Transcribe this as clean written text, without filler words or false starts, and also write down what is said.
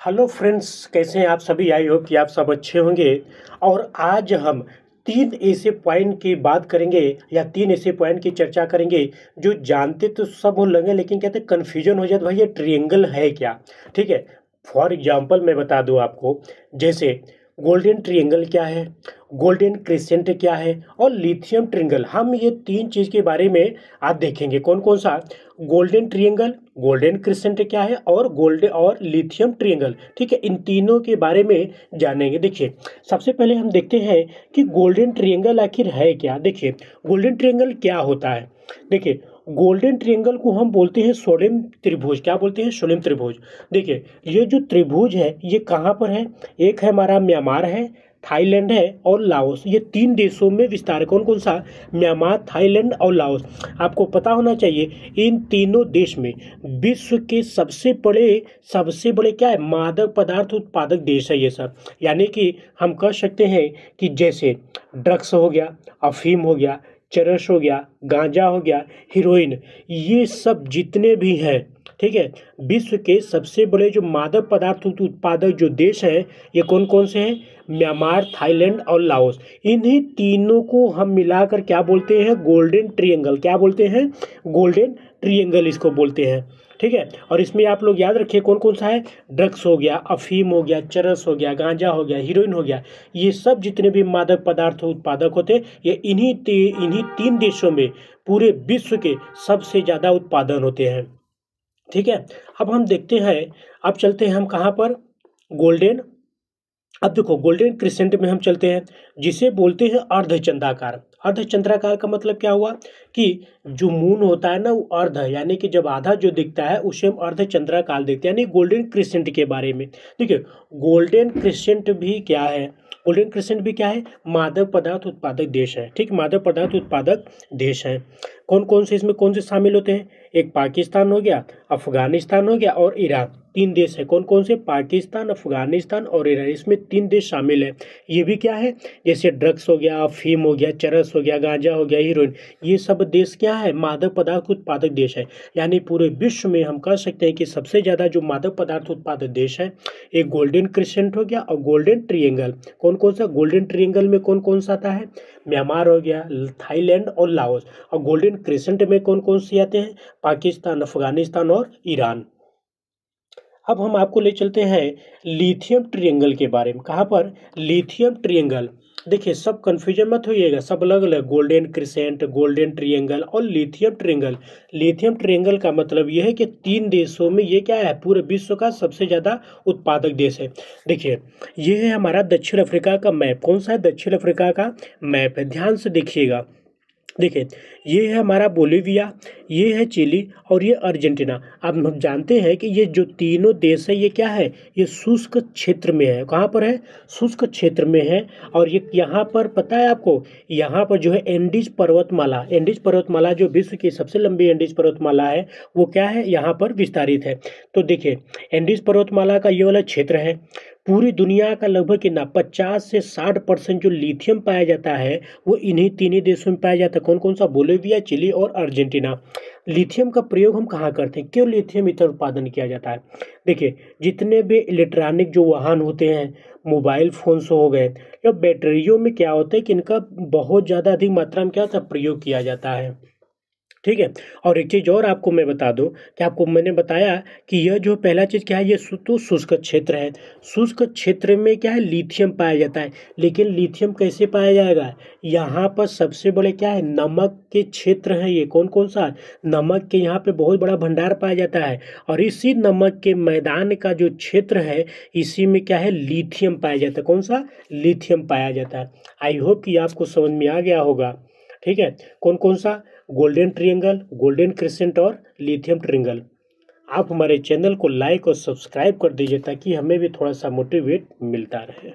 Hello friends, कैसे हैं आप सभी। आई होप कि आप सब अच्छे होंगे। और आज हम तीन ऐसे पॉइंट की बात करेंगे या तीन ऐसे पॉइंट की चर्चा करेंगे जो जानते तो सब हो लगे, लेकिन कहते कन्फ्यूजन हो जाए तो भाई ये ट्रिएंगल है क्या। ठीक है, फॉर एग्जांपल मैं बता दूं आपको, जैसे गोल्डन ट्रिएंगल क्या है, गोल्डन क्रिसेंट क्या है और लिथियम ट्रिएंगल। हम ये तीन चीज़ के बारे में आज देखेंगे। कौन कौन सा, गोल्डन ट्रिएंगल, गोल्डन क्रिसेंट क्या है और गोल्डन और लिथियम ट्रिएंगल। ठीक है, इन तीनों के बारे में जानेंगे। देखिए, सबसे पहले हम देखते हैं कि गोल्डन ट्रिएंगल आखिर है क्या। देखिए, गोल्डन ट्रिएंगल क्या होता है। देखिए, गोल्डन ट्रिएंगल को हम बोलते हैं सोडियम त्रिभुज। क्या बोलते हैं? सोडियम त्रिभुज। देखिए, ये जो त्रिभुज है ये कहाँ पर है? एक है हमारा म्यांमार है, थाईलैंड है और लाओस। ये तीन देशों में विस्तार है। कौन कौन सा? म्यांमार, थाईलैंड और लाओस। आपको पता होना चाहिए इन तीनों देश में विश्व के सबसे बड़े क्या है, मादक पदार्थ उत्पादक देश है ये सब। यानी कि हम कह सकते हैं कि जैसे ड्रग्स हो गया, अफीम हो गया, चरस हो गया, गांजा हो गया, हीरोइन, ये सब जितने भी हैं, ठीक है, विश्व के सबसे बड़े जो मादक पदार्थ उत्पादक जो देश हैं ये कौन कौन से हैं? म्यांमार, थाईलैंड और लाओस। इन्हीं तीनों को हम मिलाकर क्या बोलते हैं? Golden triangle. क्या बोलते हैं? गोल्डन ट्रिएंगल इसको बोलते हैं। ठीक है, और इसमें आप लोग याद रखिए कौन कौन सा है। ड्रग्स हो गया, अफीम हो गया, चरस हो गया, गांजा हो गया, हीरोइन हो गया, ये सब जितने भी मादक पदार्थ उत्पादक होते हैं ये इन्हीं तीन देशों में पूरे विश्व के सबसे ज़्यादा उत्पादन होते हैं। ठीक है, अब हम देखते हैं, अब चलते हैं हम कहाँ पर? गोल्डन। अब देखो, गोल्डन क्रिसेंट में हम चलते हैं, जिसे बोलते हैं अर्धचंद्राकार। अर्धचंद्राकार का मतलब क्या हुआ कि जो मून होता है ना वो अर्ध है, यानी कि जब आधा जो दिखता है उसे हम अर्धचंद्राकार देखते हैं, यानी गोल्डन क्रिसेंट के बारे में। देखिए, गोल्डन क्रिसेंट भी क्या है? गोल्डन क्रिसेंट भी क्या है? मादक पदार्थ उत्पादक देश है। ठीक, मादक पदार्थ उत्पादक देश है। कौन कौन से इसमें कौन से शामिल होते हैं? एक पाकिस्तान हो गया, अफगानिस्तान हो गया और ईरान। तीन देश है। कौन कौन से? पाकिस्तान, अफगानिस्तान और ईरान। इसमें तीन देश शामिल है। ये भी क्या है? जैसे ड्रग्स हो गया, अफीम हो गया, चरस हो गया, गांजा हो गया, हीरोइन, ये सब देश क्या है? मादक पदार्थ उत्पादक देश है। यानी पूरे विश्व में हम कह सकते हैं कि सबसे ज़्यादा जो मादक पदार्थ उत्पादक देश है एक गोल्डन क्रिसेंट हो गया और गोल्डन ट्रिएंगल। कौन कौन सा? गोल्डन ट्रिएंगल में कौन कौन सा आता है? म्यांमार हो गया, थाईलैंड और लाओस। और गोल्डन क्रिसेंट में कौन कौन से आते हैं? पाकिस्तान, अफगानिस्तान और ईरान। अब हम आपको ले चलते हैं लिथियम ट्रिएंगल के बारे में। कहाँ पर? Lithium triangle. देखिए, सब कन्फ्यूजन मत होइएगा, सब अलग अलग, गोल्डन क्रिसेंट, गोल्डन ट्रिएंगल और लिथियम ट्रिएंगल। लिथियम ट्रिएंगल का मतलब यह है कि तीन देशों में ये क्या है? पूरे विश्व का सबसे ज़्यादा उत्पादक देश है। देखिए, ये है हमारा दक्षिण अफ्रीका का मैप। कौन सा है? दक्षिण अफ्रीका का मैप है, ध्यान से देखिएगा। देखिए, ये है हमारा बोलीविया, ये है चिली और ये अर्जेंटीना। अब हम जानते हैं कि ये जो तीनों देश है ये क्या है? ये शुष्क क्षेत्र में है। कहाँ पर है? शुष्क क्षेत्र में है। और ये यहाँ पर पता है आपको, यहाँ पर जो है एंडीज पर्वतमाला, एंडीज पर्वतमाला जो विश्व की सबसे लंबी एंडीज पर्वतमाला है वो क्या है? यहाँ पर विस्तारित है। तो देखिए, एंडीज पर्वतमाला का ये वाला क्षेत्र है। पूरी दुनिया का लगभग कितना, 50 से 60% जो लिथियम पाया जाता है वो इन्हीं तीन देशों में पाया जाता है। कौन कौन सा? बोलीविया, चिली और अर्जेंटीना। लिथियम का प्रयोग हम कहाँ करते हैं? क्यों लिथियम इतना उत्पादन किया जाता है? देखिए, जितने भी इलेक्ट्रॉनिक जो वाहन होते हैं, मोबाइल फोन्स हो गए या बैटरियों में क्या होता है कि इनका बहुत ज़्यादा अधिक मात्रा में क्या होता है? प्रयोग किया जाता है। ठीक है, और एक चीज़ और आपको मैं बता दूं कि आपको मैंने बताया कि यह जो पहला चीज़ क्या है, ये तो शुष्क क्षेत्र है। शुष्क क्षेत्र में क्या है? लिथियम पाया जाता है। लेकिन लिथियम कैसे पाया जाएगा? यहाँ पर सबसे बड़े क्या है? नमक के क्षेत्र हैं ये। कौन कौन सा? नमक के यहाँ पे बहुत बड़ा भंडार पाया जाता है। और इसी नमक के मैदान का जो क्षेत्र है इसी में क्या है? लिथियम पाया जाता है। कौन सा? लिथियम पाया जाता है। आई होप कि आपको समझ में आ गया होगा। ठीक है, कौन कौन सा? गोल्डन ट्रिएंगल, गोल्डन क्रिसेंट और लिथियम ट्रिएंगल। आप हमारे चैनल को लाइक और सब्सक्राइब कर दीजिए ताकि हमें भी थोड़ा सा मोटिवेट मिलता रहे।